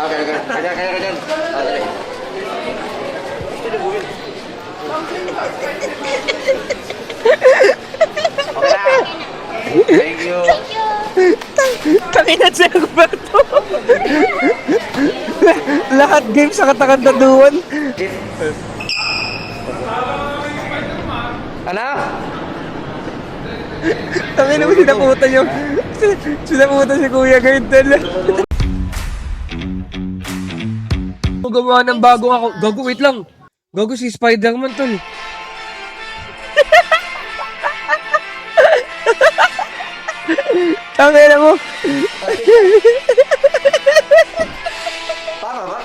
Kaya. Dali. Okay na. Thank you. Takinan si Alberto. Lahat game sa katakandaduan. Ano? Takinan mo sinaputan yung... Sinaputan si Kuya Gardel. Gumawa ng bagong ako. Gago, wait lang. Gago si Spider-Man, tol. Takinan mo. Para ba?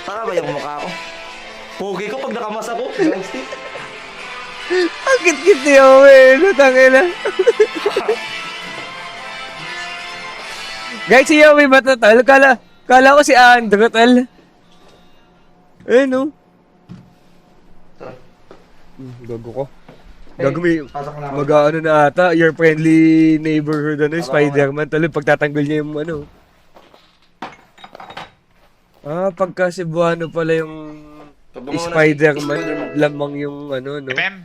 Para ba yung mukha ko? Pogi ko pag nakamas ako. Long stick. Ang kit-kit niya, men. Takinan. Guys, si Yowie ba to, tol? Kala ko si Andrew, tol. Eh, no? Gago ko. Gago may mag-ano na ata, your friendly neighborhood, ano, Spider-Man. Talo, pagtatanggol niya yung ano. Pagka Cebuano pala yung Spider-Man, lamang yung ano, no? FM?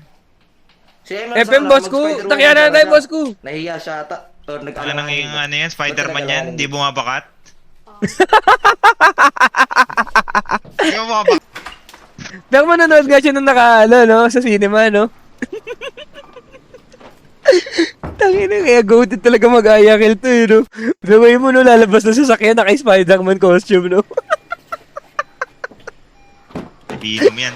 Si FM, boss ko! Takya na tayo, boss ko! Nahiya siya ata. Or Ano nang yung ano yan? Spider-Man yan? Hindi bumabakat? Hindi bumabakat. Pero manonood nga siya nung no? Sa cinema, no? Tangina, kaya goated talaga mag-ayakil to, no? Pero ngayon mo, no, lalabas na sa sakyan, naka-Spider-Man costume, no? Binom yan.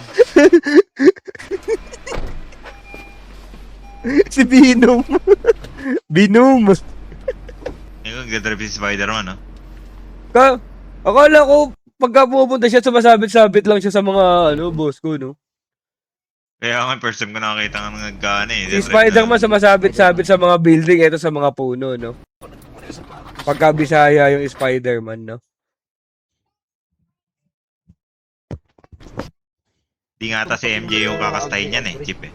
Si Binom. Binom. Yung ganda si Spider-Man, no? Akala ko, pagka pupunta siya, sumasabit-sabit lang siya sa mga, boss ko, no? Kaya nga, first time ko nakakita ng nagkano eh. Si Spider-Man sumasabit-sabit sa mga building, ito sa mga puno, no? Pagka Bisaya yung Spider-Man, no? Di nga ata si MJ yung kakastahin yan eh, Chip eh.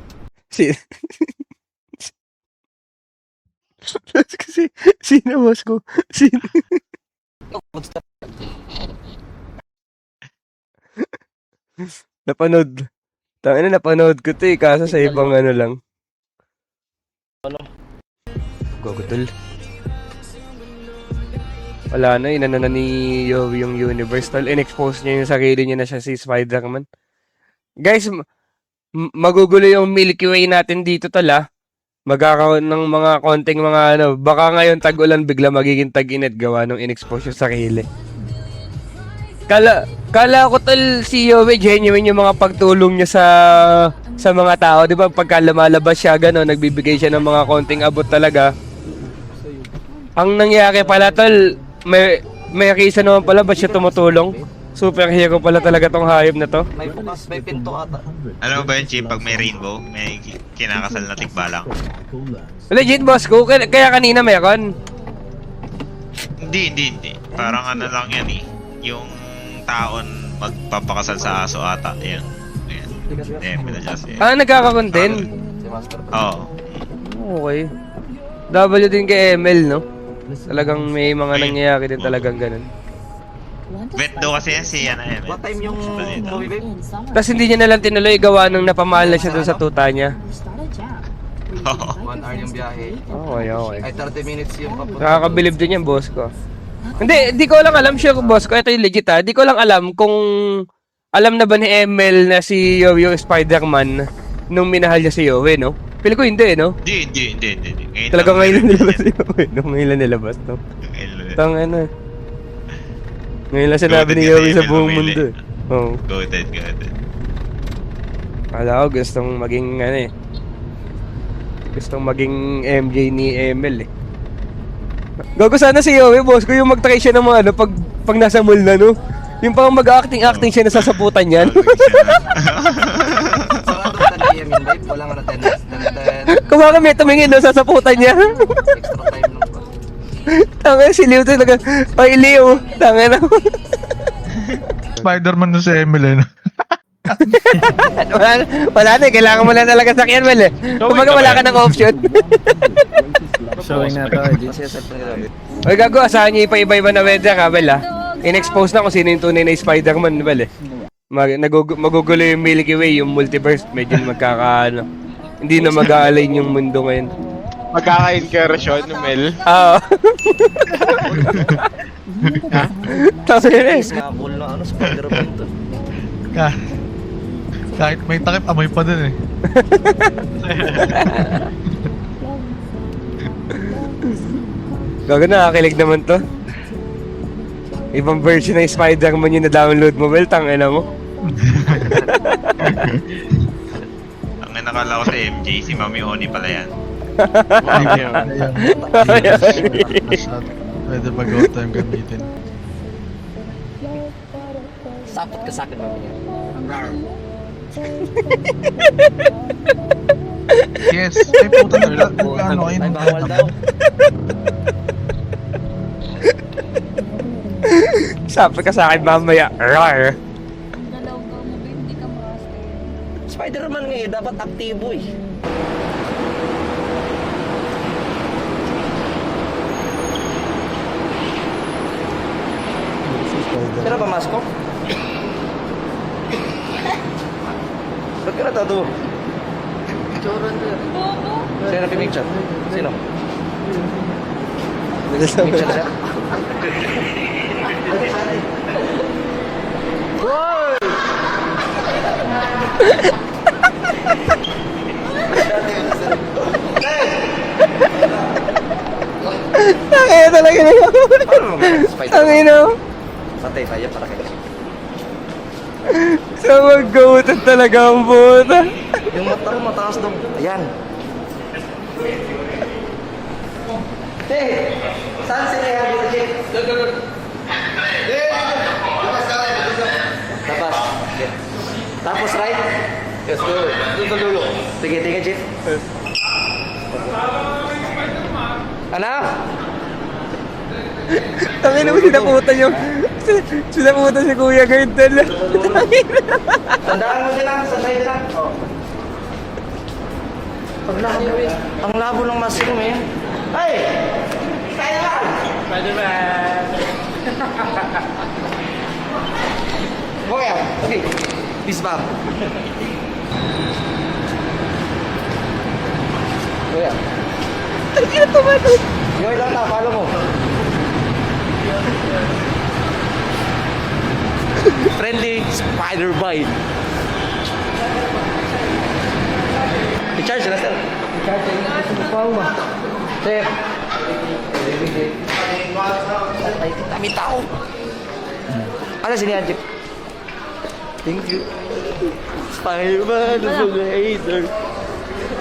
Kasi, sino boss ko? Sino? Napanood ko to eh, kaso sa ibang ano lang. Gogotol. Wala na, inano na ni Yowie yung universe, tol. In-expose niya yung sarili niya na siya si Spider-Man. Guys, magugulo yung Milky Way natin dito, tol, ah. Magkakaroon ng mga konting mga ano, baka ngayon tag-ulan bigla magiging tag-init gawa nung in-expose yung sarili. Kala ko tol si Yowie genuine yung mga pagtulong niya sa mga tao, 'di ba? Pagka lumalabas siya gano'n, nagbibigay siya ng mga konting abot talaga. Ang nangyari pala tol, may reason naman pala ba siya tumutulong? Superhero pala talaga tong hayop na to. May bukas, may pinto ata. Ano ba yun, Chip? Pag may rainbow, may kinakasal na tigbalang. Legit boss ko, kaya kanina meron. Hindi. Parang ano lang yan eh. Yung taon magpapakasal sa aso ata. Ayan. Pinadjust yan. Nagkakaroon din. Si Master. Oo. Okay. W din kay ML, no? Talagang may mga nangyayari din talagang ganun. Vet daw kasi yan si ano eh. What time yung movie, babe? Tapos hindi niya nalang tinuloy gawa nung napamahal na siya doon sa tuta niya. 1 hour yung biyahe. Okay. Ay, 30 minutes yung papunta. Nakakabilib din yan, boss ko. Hindi ko lang alam, sure, boss ko. Ito yung legit, ha. Di ko lang alam kung alam na ba ni ML na si Yowie yung Spider-Man nung minahal niya si Yowie, no? Pili ko hindi, no? Hindi. Talaga ngayon lang nilabas si Yowie. Ngayon lang nilabas, no? Tanga na. Ngayon lang sinabi ni Yowie sa buong mundo. Oo. Goated. Kala ko gustong maging gustong maging MJ ni ML eh. Gago sana si Yowie, boss ko, yung mag-try siya ng mga ano pag nasa mall na, no? Yung parang mag-acting siya na sasaputan yan. Sarado 10 AM yun, babe. Wala nga na 10. Kumaka may tumingin, no? Sasaputan niya. Extra time lang pa. Tanga si Leo talaga. Ay, Leo. Tanga na. Spider-Man na si Emily. wala na, kailangan mo lang talaga sakyan, Mel eh. Kumaga wala ka ng option. Showing na to, Masaya sa pagkakabi. Oy, gago, asahan niyo ipa-iba-iba na weather, ha, Mel, ha? in-expose na kung sino yung tunay na Spider-Man, bale. Magugulo yung Milky Way, yung multiverse, medyo magkakaano. Hindi na mag-a-align yung mundo ngayon. Magkaka-incarnation, Mel. Oo. Tapos yun eh. Snapple na ano, Spider-Man to. Kahit may takip, amoy pa dun eh. Gago, nakakilig naman to. Ibang version ng Spider-Man yung na-download mo, well, tangina mo. Ang nakala ko sa MJ, si Mami Oni pala yan. Pwede pag-out time gamitin. Sapot ka sa akin, mami niya. Yes! Ay puta na ano kayo Ay, ng bawal daw. Sabi ka sa akin mamaya, rar. Dalaw ka mo, babe, hindi ka master. Spider-Man ngayon, dapat aktibo eh. Sino ba masko? Ba't ka natado? Bobo! Sino na pimicture? Sino? Picture siya? Tangina talaga na yun. Paano mo Spider-Man? Tangina mo. Patay tayo para kayo. Sa mag-gautan talaga ang puta. Yung mata mo mataas daw. Ayan. Hey! Saan sila yan dito, Jake? Tapos. Tapos right? Yes, go. Dulo. Sige, tingin, Jake. Ano? Tangina mo, sinaputan yung... Sinaputan si Kuya Gardel. Tandaan mo sila, sasay sila. Oh. Ang labo ng mask mo, eh. Hey! Spider-Man! Spider-Man! Okay. Peace bomb. Kuya. Tangina tumatod. Yoy lang na, follow mo. Friendly spider bite. I-charge na, sir. I-charge na. Follow mo. Sir. Ay, kami tao. Ano sinihan, Jeep? Thank you. Spider-Man, mga hater.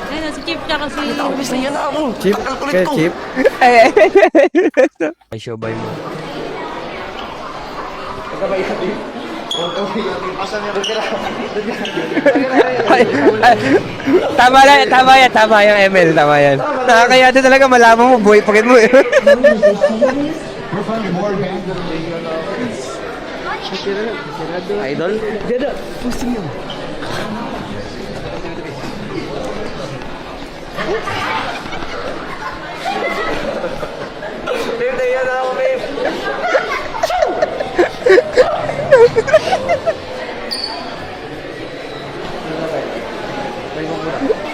Ayun, si Chip tsaka si... Tawis na yan ako. Chip? Kalkulit ko. Chip. Ay, show by mo. Pagkabay sa Jeep. Ay, tama yan, ML, tama yan. Nakakaya din talaga, malaman mo, buhay pakit mo eh. Idol? Dada, pusing yun. Babe, tayo na ako, babe.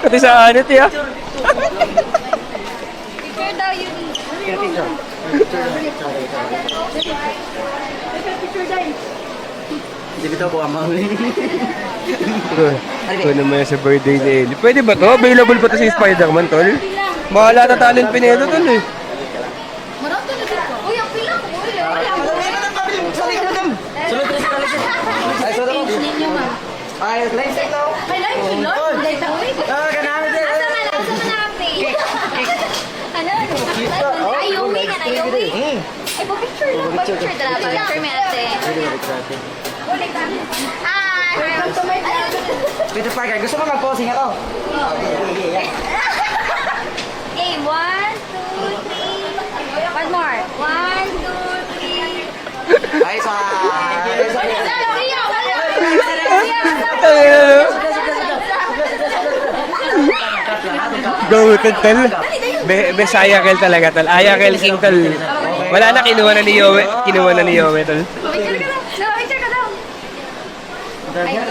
Pati sa anit ya. Picture daw yun. Picture daw. Hindi kita po amang. Ito naman sa birthday ni Ellie. Pwede ba to? Available pa to si Spider-Man, tol? Bahala na talent pinedo, tol eh. Marami na dito. Uy, ang pila ko. Uy, Ay, so daw. ninyo, ma'am. Ay, live set daw. Ay, live ko, Lord. Live ko. Ah, ganaan din. Asa man happy. Ano? Ay, Yumi ka na, Yumi. Ay, picture lang. Picture talaga. Picture me ate. Hi! Welcome to my channel. Peter Parker, gusto mo mag-posing ako? Okay, 1, 2, 3. One more. 1, 2, 3. Ay, sa... Go, tol. Besaya kel talaga, tol. Aya kel king, tol. Wala na, kinuha na ni Yowie. Kinuha na ni Yowie, tol. Picture ka daw. No, picture ka daw. Ay,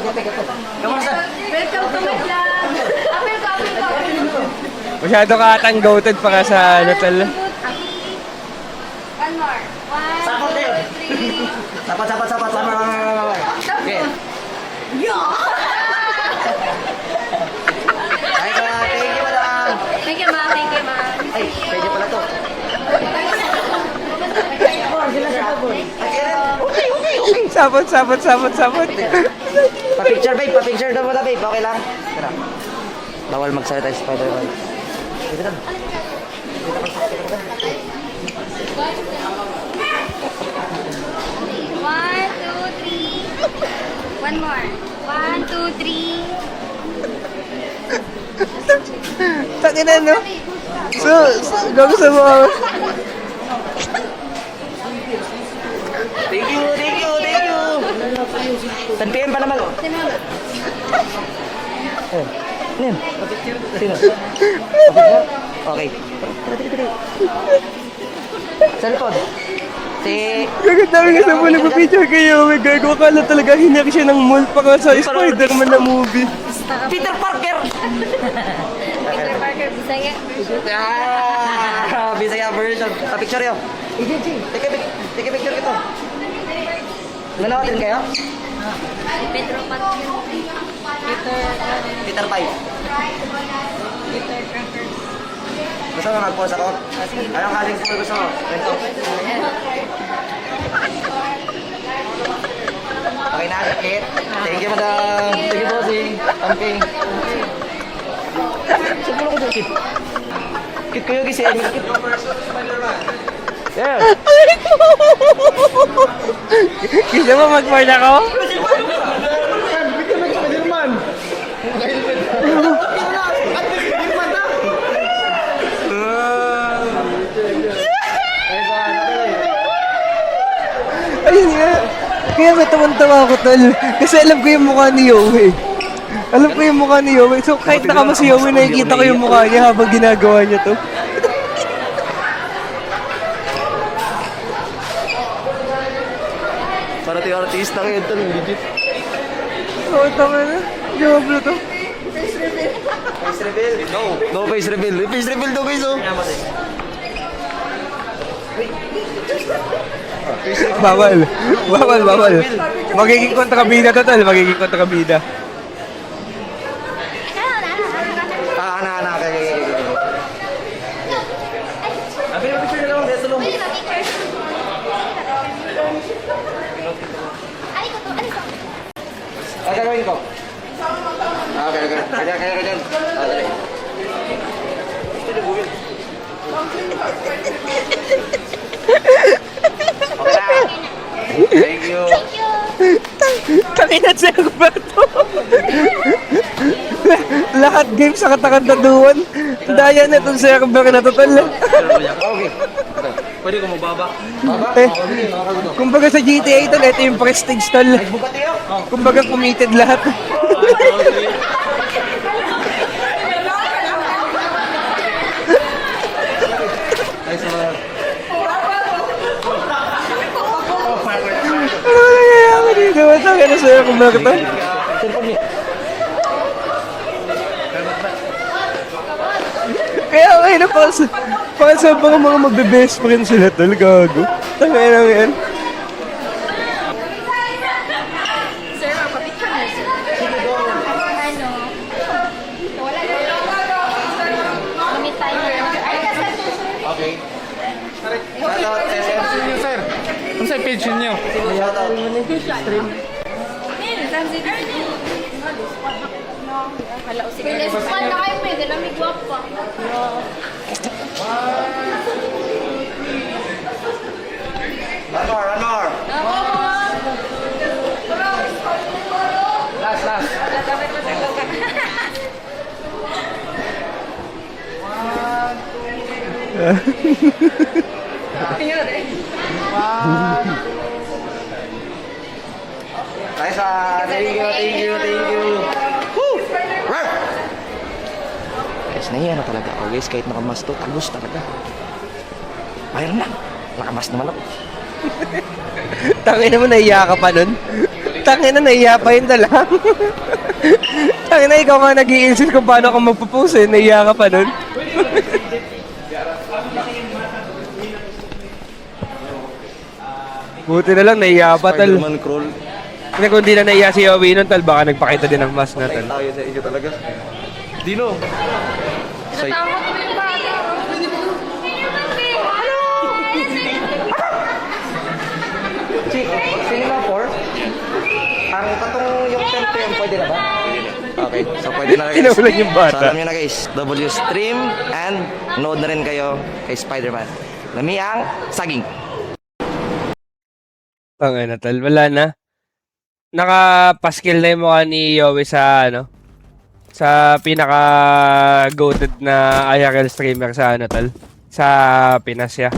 welcome to my vlog. Apel ko, apel ko, apel ko. Masyado ka atang goated pa nga sa ano, tol. One more. One, two, three. Sapat. Okay. Ay, thank you, madam. Thank you, ma. Thank you, ma. Ay, pwede pala to. Sapot. Pa-picture, babe. Pa-picture daw mo na, babe. Okay lang. Tara. Bawal magsalita si Spider-Man. Dito lang. One, two, three. One more. One, two, three. Tangin na, no? Gago sa mga... Thank you. 10 PM pa naman. Nen. Sino? Okay. Tara. Cellphone. Si... Gago dami nga sa mula pa-picture kay Yowie. Gago, akala talaga hinak siya ng mall pa nga sa Spider-Man na movie. Peter Parker! Peter Parker, Bisaya. Bisaya version. Pa-picture yun. Take a picture kito. Nanonood kayo? Pedro Pascal. Peter Pai. Gusto mo mag-pause ako? Anong kasing school gusto mo? Ganito. Okay na, Kit. Thank you, madam. Thank you, bossing. Okay. Saan ko lang ko dyan, Kit? Kit ko yung gising. Kit. Yeah. Gusto mo mag-part ako? Ayun nga. Kaya may tawan-tawa ako, tol. Kasi alam ko yung mukha ni Yowie. So kahit nakama si Yowie, nakikita ko yung mukha niya habang ginagawa niya to. Para tayo artista kayo ito, legit. Oo, tama na. Diablo to. Face reveal? No. No face reveal. Face reveal daw guys, oh. Bawal. Magiging kontrabida to, tol. Magiging kontrabida. Anak. Okay. Abi na picture na lang, dito lang. Pwede ba picture? Ano ko? Ay, gagawin ko. Okay. Kaya dyan. Dali. Okay na. Thank you. Takinat siya ba to? Lahat game sa katakantaduan. Daya na itong server na to, tol. Okay. Pwede ko mababa. Eh, kumbaga sa GTA, tol, ito yung prestige, tol. Bukati yun. Kumbaga committed lahat. Ay, salamat. Ano nangyayari dito? Tangin na sa'yo kung bakit to. Kaya okay na para sa mga magbe-best friend sila, tol, gago. Tangin na yan. Sir, magpa-picture na sir. Ano? Limit timer. Okay. Shoutout, SM. Sir, ano sa page niyo? Shoutout. Pwede sa span na kayo, pwede lang may guwapa. One more. Last. Nice one. Thank you. Woo! Right. Guys, nahiya na talaga ako guys. Kahit nakamas to, tagos talaga. Mayroon lang. Nakamas naman ako. Tangina mo, nahiya ka pa nun? Tangina, nahiya pa yun lang. Tangina, ikaw nga nag-i-insist kung paano ka magpo-post eh. Nahiya ka pa nun. Buti na lang, nahiya pa tal. Spider-Man crawl. Kasi kung di na nahiya si Yowie nun tal, baka nagpakita din ng mask na tal. Tayo sa inyo talaga. Dino. Say, Natakot mo yung bata. Cinema 4? Ang katong yung 10 p.m. pwede na ba? Okay, so pwede na guys. Tinawalan yung bata. So alam nyo na guys, W stream and nood na rin kayo kay Spider-Man. Lami ang saging. Tangina tal, wala na. Nakapaskill na yung mukha ni Yowie sa ano, sa pinaka-goated na IRL streamer sa ano tal, sa Pinas ya.